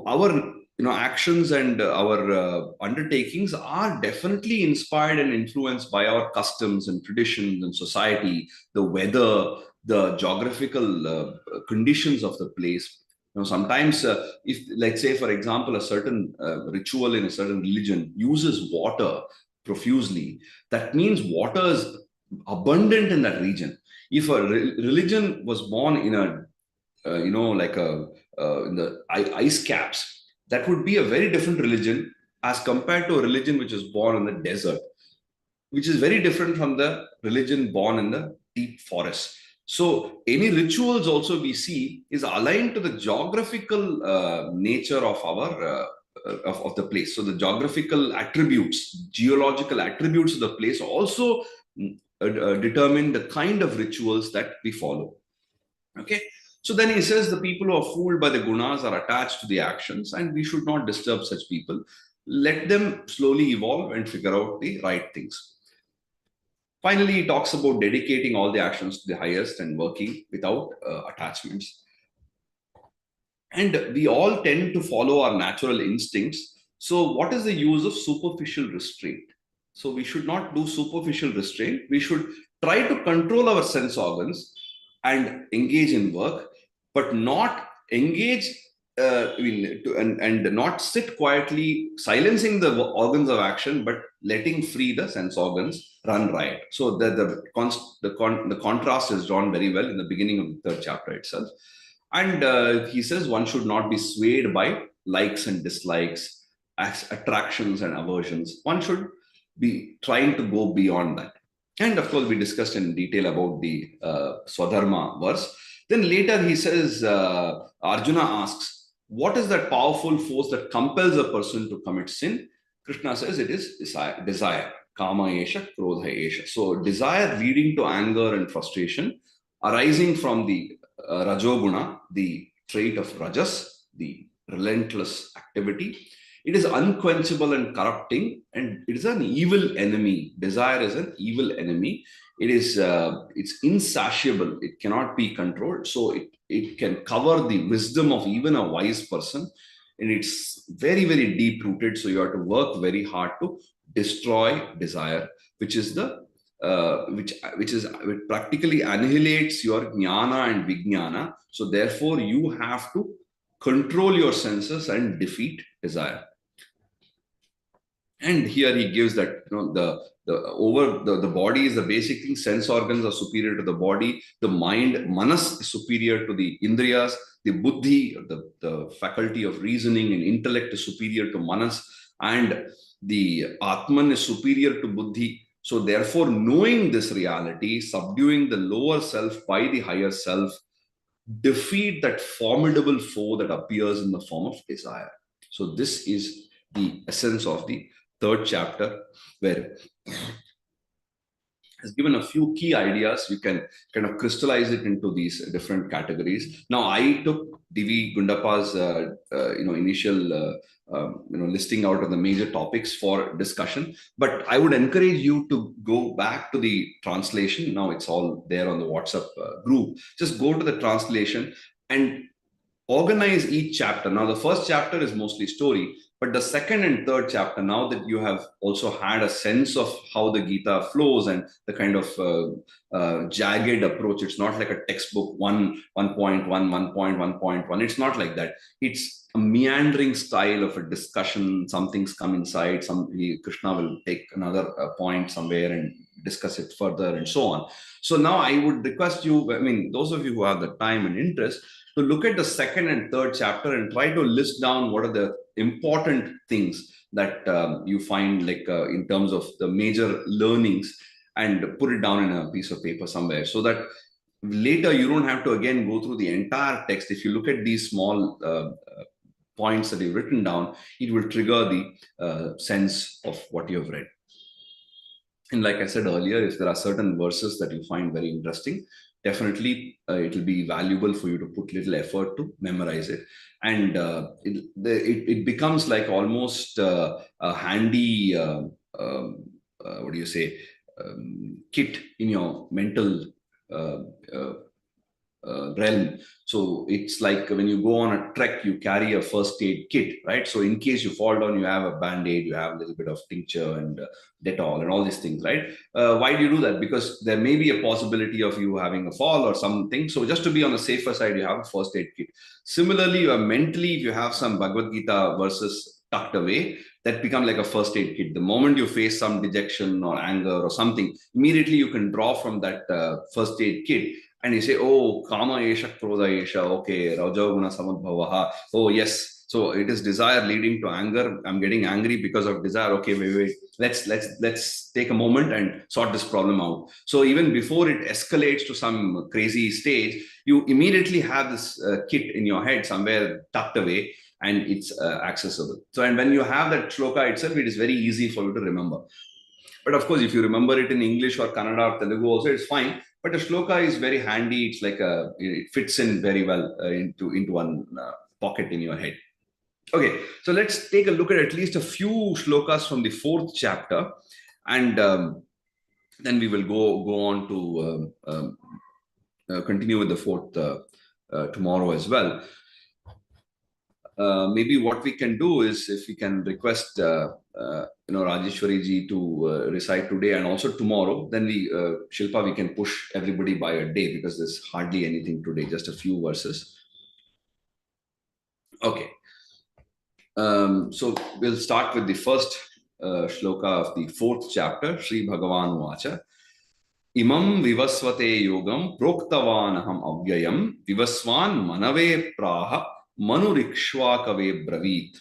our actions and our undertakings are definitely inspired and influenced by our customs and traditions and society, the weather, the geographical conditions of the place. Sometimes if, like, say for example, a certain ritual in a certain religion uses water profusely, that means water is abundant in that region. If a religion was born in a like a in the ice caps, that would be a very different religion as compared to a religion which is born in the desert, which is very different from the religion born in the deep forest. So any rituals also we see is aligned to the geographical nature of our of the place. So the geological attributes of the place also determine the kind of rituals that we follow. Okay. So then he says the people who are fooled by the gunas are attached to the actions, and we should not disturb such people. Let them slowly evolve and figure out the right things. Finally, he talks about dedicating all the actions to the highest and working without attachments. And we all tend to follow our natural instincts. So, what is the use of superficial restraint? So, we should not do superficial restraint. We should try to control our sense organs and engage in work, but not engage and not sit quietly, silencing the organs of action, but letting free the sense organs run riot. So the contrast is drawn very well in the beginning of the third chapter itself. And he says one should not be swayed by likes and dislikes, attractions and aversions. One should be trying to go beyond that. And of course, we discussed in detail about the Swadharma verse. Then later he says, Arjuna asks, what is that powerful force that compels a person to commit sin? Krishna says it is desire. Kama esha, krodha esha. So desire leading to anger and frustration, arising from the Rajoguna, the trait of Rajas, the relentless activity. It is unquenchable and corrupting, and it is an evil enemy. Desire is an evil enemy. It's insatiable. It cannot be controlled. So it can cover the wisdom of even a wise person, and it's very, very deep rooted. So you have to work very hard to destroy desire, which is the which practically annihilates your jnana and vijnana. So therefore, you have to control your senses and defeat desire. And here he gives that the body is the basic thing. Sense organs are superior to the body. The mind, manas, is superior to the indriyas. The buddhi, the faculty of reasoning and intellect, is superior to manas, and the atman is superior to buddhi. So therefore, knowing this reality, subduing the lower self by the higher self, defeat that formidable foe that appears in the form of desire. So this is the essence of the third chapter, where has given a few key ideas. You can kind of crystallize it into these different categories. Now, I took D.V. Gundappa's initial listing out of the major topics for discussion, but I would encourage you to go back to the translation. Now it's all there on the WhatsApp group. Just go to the translation and organize each chapter. Now, the first chapter is mostly story, but the second and third chapter, now that you have also had a sense of how the Gita flows and the kind of jagged approach, it's not like a textbook 1.1, 1.1.1. It's not like that. It's a meandering style of a discussion. Some things come inside. Krishna will take another point somewhere and discuss it further, and so on. So now I would request you, those of you who have the time and interest, to look at the second and third chapter and try to list down what are the important things that you find, like in terms of the major learnings, and put it down in a piece of paper somewhere, so that later you don't have to again go through the entire text. If you look at these small points that you've written down, it will trigger the sense of what you have read. And like I said earlier, if there are certain verses that you find very interesting, definitely it will be valuable for you to put little effort to memorize it. And it becomes like almost a handy, what do you say, kit in your mental uh, uh, realm. So it's like when you go on a trek, you carry a first aid kit, right? So in case you fall down, you have a band-aid, you have a little bit of tincture and Dettol and all these things, right? Why do you do that? Because there may be a possibility of you having a fall or something. So just to be on the safer side, you have a first aid kit. Similarly, you are mentally, if you have some Bhagavad Gita verses tucked away, that become like a first aid kit. The moment you face some dejection or anger or something, immediately you can draw from that first aid kit, and you say, oh, kama esha krodha esha, okay, rajoguna samadbhavaha, oh yes, so it is desire leading to anger, I'm getting angry because of desire, okay, wait, let's take a moment and sort this problem out. So even before it escalates to some crazy stage, you immediately have this kit in your head somewhere tucked away, and it's accessible. So, and when you have that shloka itself, it is very easy for you to remember. But of course, if you remember it in English or Kannada or Telugu also, it's fine. But a shloka is very handy. It's like it fits in very well into one pocket in your head. Okay, so let's take a look at least a few shlokas from the 4th chapter, and then we will go on to continue with the 4th tomorrow as well. Maybe what we can do is, if we can request Rajeshwari ji to recite today and also tomorrow, then Shilpa, we can push everybody by a day, because there's hardly anything today, just a few verses. Okay. So we'll start with the first shloka of the 4th chapter. Sri Bhagavan Vacha. Imam vivasvate yogam proktavanaham avyayam vivasvan manave praha manurikshvakave bravit.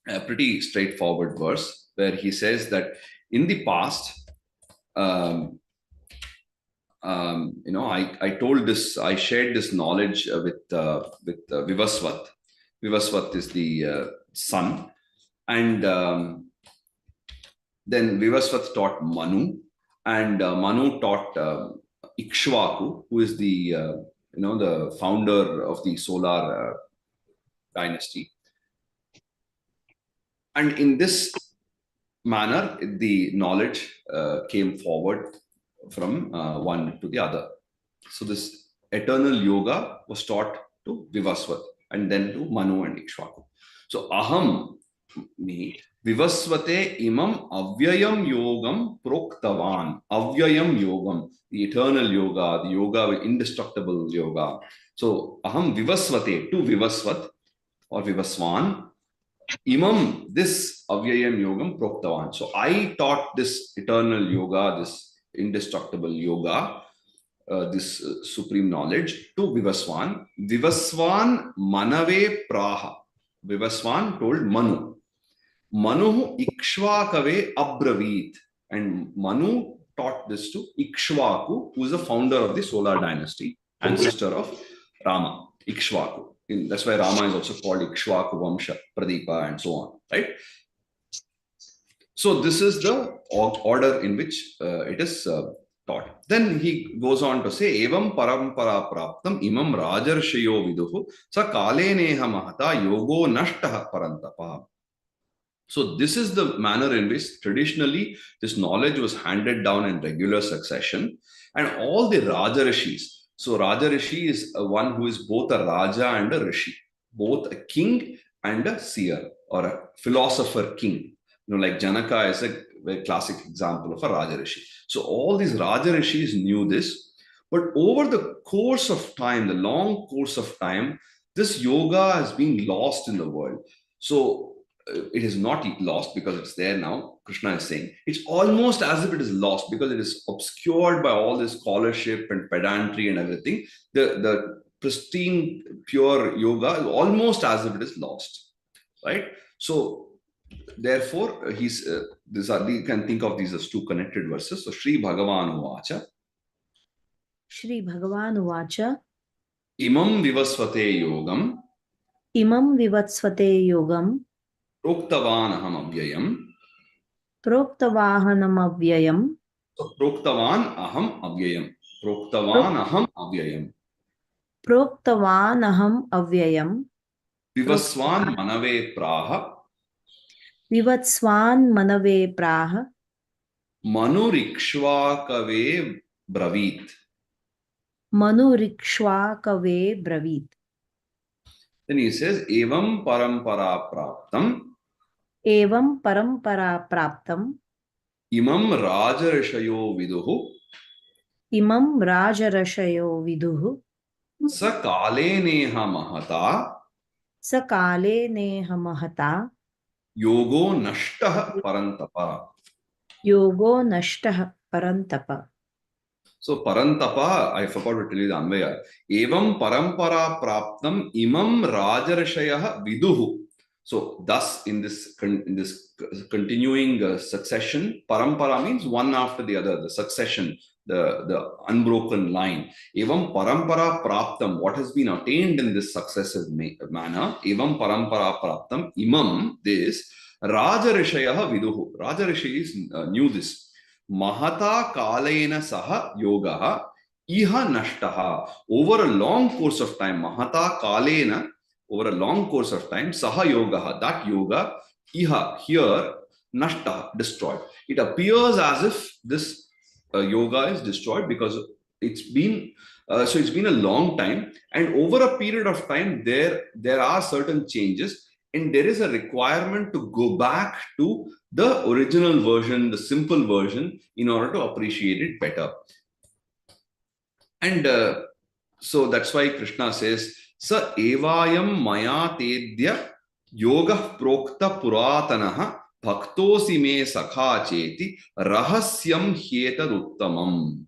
A pretty straightforward verse where he says that in the past, I shared this knowledge with Vivasvat. Vivasvat is the son, and then Vivasvat taught Manu, and Manu taught Ikshvaku, who is the the founder of the solar dynasty. And in this manner, the knowledge came forward from one to the other. So this eternal yoga was taught to Vivasvat and then to Manu and Ikshvaku. So aham, me, Vivasvate imam avyayam yogam proktavan. Avyayam yogam, the eternal yoga, the yoga with indestructible yoga. So aham Vivasvate, to Vivasvat or Vivasvan, imam, this avyayam yogam proktavan. So I taught this eternal yoga, this indestructible yoga, this supreme knowledge to Vivasvan. Vivasvan manave praha. Vivasvan told Manu. Manu Ikshvakave abravit. And Manu taught this to Ikshvaku, who is the founder of the solar dynasty, ancestor of Rama, Ikshvaku. That's why Rama is also called Ikshvaku Vamsha, Pradeepa, and so on, right? So this is the order in which it is taught. Then he goes on to say, Evam parampara praptam imam rajarshayo viduhu sa kale neha mahata yogo nashtaha parantapa. So this is the manner in which traditionally this knowledge was handed down in regular succession, and all the Rajarishis. So Rajarishi is one who is both a Raja and a Rishi, both a king and a seer, or a philosopher king. Like Janaka is a very classic example of a Rajarishi. So all these Rajarishis knew this, but over the course of time, the long course of time, this yoga has been lost in the world. So it is not lost because it's there now. Krishna is saying it's almost as if it is lost because it is obscured by all this scholarship and pedantry and everything. The pristine, pure yoga is almost as if it is lost, right? So therefore, you can think of these as two connected verses. So Sri Bhagavan Vacha. Shri Bhagavan Vacha. Imam vivasvate yogam. Imam vivasvate yogam. Proktavan aham avyayam. Proktavahanam avyayam. So Proktavan aham avyayam. Proktavan aham avyayam. प्रोक्तवानहम् अव्ययम् Vivaswan manave praha. विवत्स्वान् मनवे प्राह Manurikshvakave bravit. मनुरिक्ष्वाकवे ब्रवीत्. Then he says, Evam parampara praptam एवं परंपरा प्राप्तम् imam rajarishayo viduhu इमं राजर्षयो विदुः sa kale neha mahata स काले नेह महता yogo nashtah parantapa. योगो नष्टः परन्तप. So parantapa, I forgot to tell you the Anvaya. Evam parampara praptam imam rajarshayah viduhu. So thus in this continuing succession, parampara means one after the other, the succession, the unbroken line. Evam parampara praptam, what has been attained in this successive manner. Evam parampara praptam imam, this rajarshayah viduhu. Rajarishis knew this. Mahata kalena saha yogaha iha nashtaha. Over a long course of time, Mahata kalena, over a long course of time, saha yogaha, that yoga, iha, here, nashtaha, destroyed. It appears as if this yoga is destroyed because it's been it's been a long time, and over a period of time there are certain changes, and there is a requirement to go back to the original version, the simple version, in order to appreciate it better. And so that's why Krishna says, Sa evayam maya tedya yoga prokta puratanaha bhaktosi me sakha cheti rahasyam hyetad uttamam.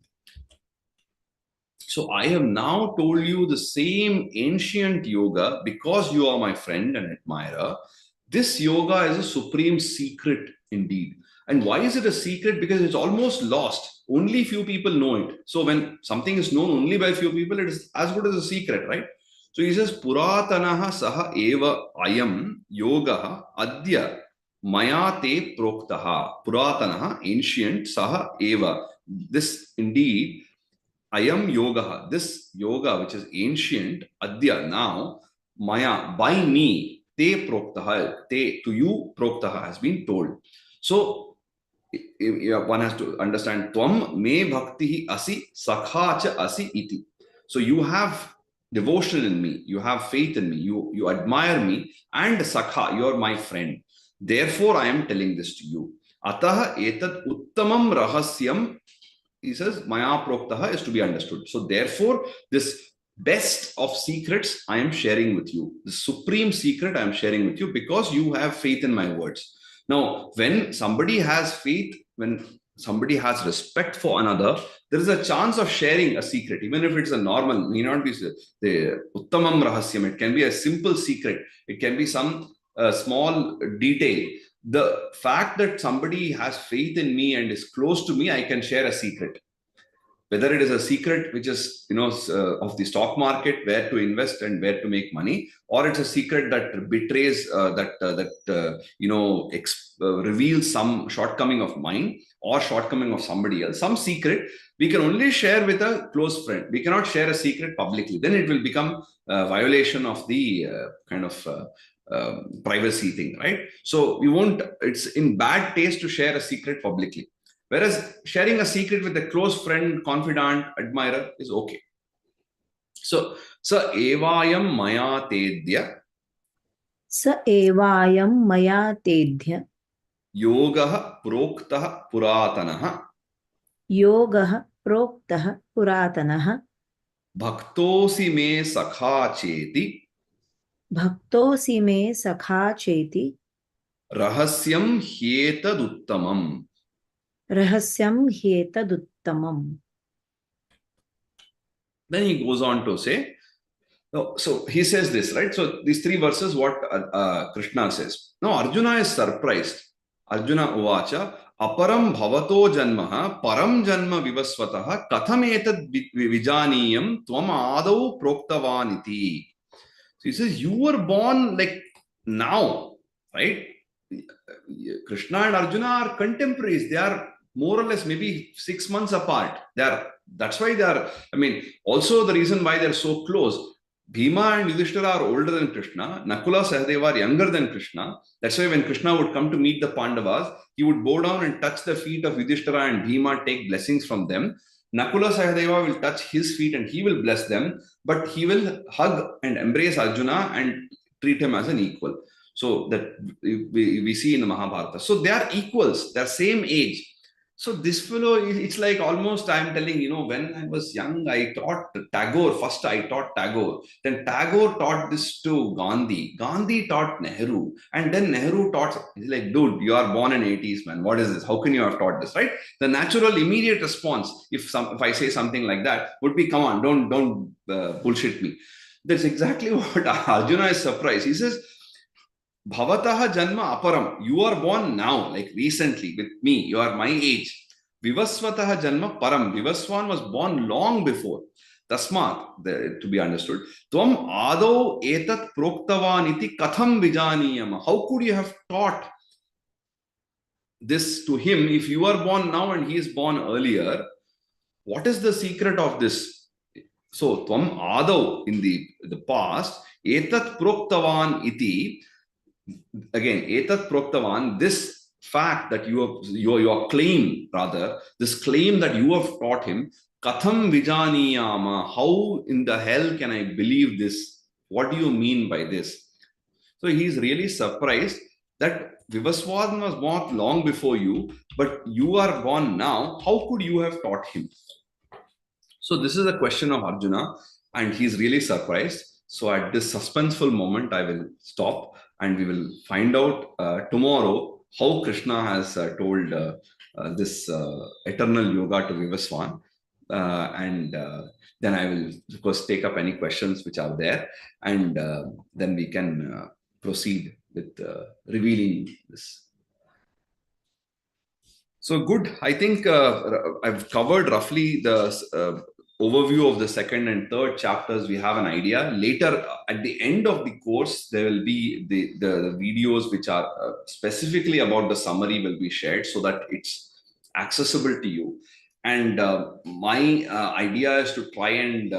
So I have now told you the same ancient yoga because you are my friend and admirer. This yoga is a supreme secret indeed. And why is it a secret? Because it's almost lost. Only few people know it. So when something is known only by few people, it is as good as a secret, right? So he says, Puratanaha saha eva ayam yoga adya maya te proktaha. Puratanaha, ancient, saha eva. This indeed, ayam yoga, this yoga which is ancient, adya, now, maya, by me, te proktaha, te, to you, proktaha has been told. So one has to understand, tvam me bhakti asi sakha cha asi iti. So you have devotion in me, you have faith in me, you admire me, and sakha, you are my friend. Therefore, I am telling this to you. Ataha etat uttamam rahasyam, he says, Maya Proktaha is to be understood. So therefore, this best of secrets I am sharing with you. The supreme secret I am sharing with you because you have faith in my words. Now, when somebody has faith, when somebody has respect for another, there is a chance of sharing a secret, even if it's a normal, may not be the Uttamam Rahasyam. It can be a simple secret. It can be some small detail. The fact that somebody has faith in me and is close to me, I can share a secret. Whether it is a secret which is, of the stock market, where to invest and where to make money, or it's a secret that betrays, reveals some shortcoming of mine or shortcoming of somebody else, some secret, we can only share with a close friend. We cannot share a secret publicly. Then it will become a violation of the privacy thing, right? So we won't, it's in bad taste to share a secret publicly. Whereas sharing a secret with a close friend, confidant, admirer is okay. So, sa evayam maya tedya. स एवायं मया तेद्य Yoga proktah puratanaha. योगः प्रोक्तः पुरातनः Bhaktosi me sakha cheti. भक्तोऽसि मे सखा चेति Rahasyam hyetaduttamam. रहस्यं ह्येतदुत्तमम्. Then he goes on to say, so he says this, right? So these three verses, what Krishna says. Now Arjuna is surprised. Arjuna uvacha, aparam bhavato janmaha, param janma vivasvataha, katham etad vijaniyam, tvam adau proktavaniti. So he says, you were born like now, right? Krishna and Arjuna are contemporaries. They are more or less maybe 6 months apart. That's why they are, I mean, also the reason why they're so close. Bhima and Yudhishthira are older than Krishna. Nakula, Sahadeva are younger than Krishna. That's why when Krishna would come to meet the Pandavas, he would bow down and touch the feet of Yudhishthira and Bhima, take blessings from them. Nakula Sahadeva will touch his feet and he will bless them, but he will hug and embrace Arjuna and treat him as an equal. So that we see in the Mahabharata. So they are equals, they're same age. So this fellow, it's like almost I'm telling, when I was young, I taught Tagore. First, I taught Tagore. Then Tagore taught this to Gandhi. Gandhi taught Nehru. And then Nehru taught, he's like, dude, you are born in 80s, man. What is this? How can you have taught this, right? The natural immediate response, if I say something like that, would be, come on, don't bullshit me. That's exactly what Arjuna is surprised. He says, Bhavataha janma aparam. You are born now, like recently with me. You are my age. Vivasvataha janma param. Vivaswan was born long before. Tasmat, to be understood. Tvam adau etat proktavan iti katham vijaniyama. How could you have taught this to him if you are born now and he is born earlier? What is the secret of this? So, tvam adau in the past, etat proktavan iti. Again, etat proktavan, this fact that your claim, rather, this claim that you have taught him, katham vijaniyama, how in the hell can I believe this? What do you mean by this? So he's really surprised that Vivaswan was born long before you, but you are born now. How could you have taught him? So this is a question of Arjuna, and he's really surprised. So at this suspenseful moment, I will stop and we will find out tomorrow how Krishna has told this eternal yoga to Vivaswan. And then I will, of course, take up any questions which are there, and then we can proceed with revealing this. So good. I think I've covered roughly the overview of the second and third chapters. We have an idea. Later, at the end of the course, there will be the videos which are specifically about the summary will be shared so that it's accessible to you. And my idea is to try and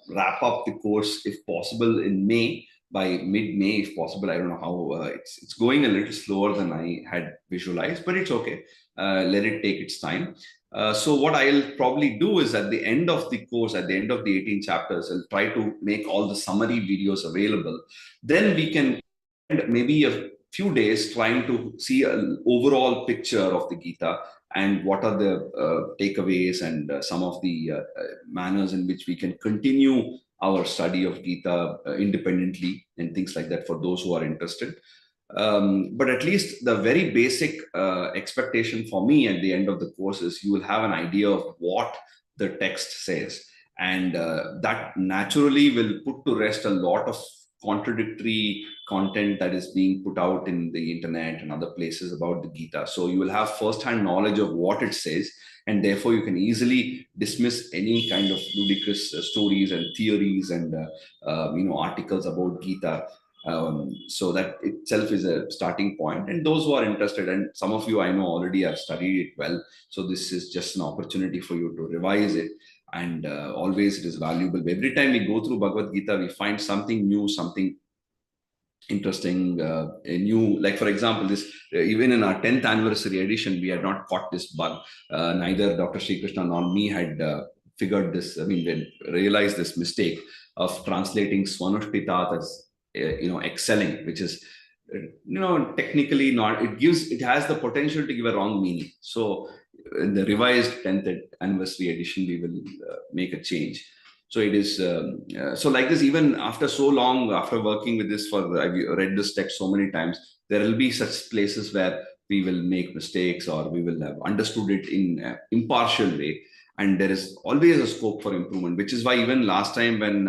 wrap up the course, if possible, in May, by mid-May, if possible. I don't know how it's going a little slower than I had visualized, but it's okay. Let it take its time. So what I'll probably do is at the end of the course, at the end of the 18 chapters, I'll try to make all the summary videos available. Then we can spend maybe a few days trying to see an overall picture of the Gita and what are the takeaways and some of the manners in which we can continue our study of Gita independently and things like that for those who are interested. But at least the very basic expectation for me at the end of the course is you will have an idea of what the text says. And that naturally will put to rest a lot of contradictory content that is being put out in the internet and other places about the Gita. So you will have first-hand knowledge of what it says, and therefore you can easily dismiss any kind of ludicrous stories and theories and articles about Gita. So that itself is a starting point. And those who are interested, and some of you I know already have studied it well, so this is just an opportunity for you to revise it. And always it is valuable. Every time we go through Bhagavad Gita, we find something new, something interesting, a new, like for example, this even in our 10th anniversary edition, we had not caught this bug. Neither Dr. Sri Krishna nor me had figured this, realized this mistake of translating Swanushtitat as excelling, which is technically not, it has the potential to give a wrong meaning. So in the revised 10th anniversary edition, we will make a change. So it is so like this, even after so long, after working with this I've read this text so many times, there will be such places where we will make mistakes or we will have understood it in an impartial way. And there is always a scope for improvement, which is why even last time when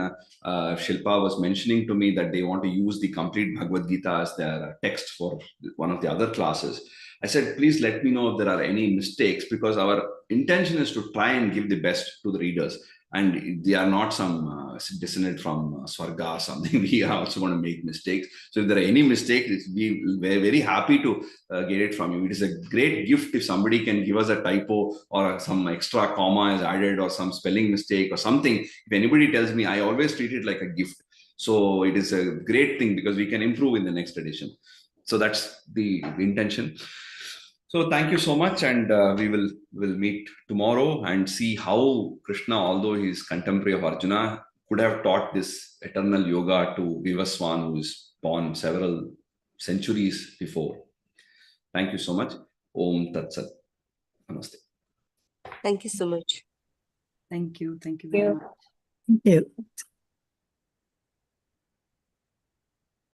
Shilpa was mentioning to me that they want to use the complete Bhagavad Gita as their text for one of the other classes, I said, please let me know if there are any mistakes, because our intention is to try and give the best to the readers. and they are not some descended from Swarga or something. We are also going to make mistakes. So if there are any mistakes, we're very happy to get it from you. It is a great gift if somebody can give us a typo or some extra comma is added or some spelling mistake or something. If anybody tells me, I always treat it like a gift. So it is a great thing because we can improve in the next edition. So that's the intention. So thank you so much, and will meet tomorrow and see how Krishna, although he is contemporary of Arjuna, could have taught this eternal yoga to Vivaswan, who is born several centuries before. Thank you so much. Om Tat Sat. Namaste. Thank you so much. Thank you very much. Thank you.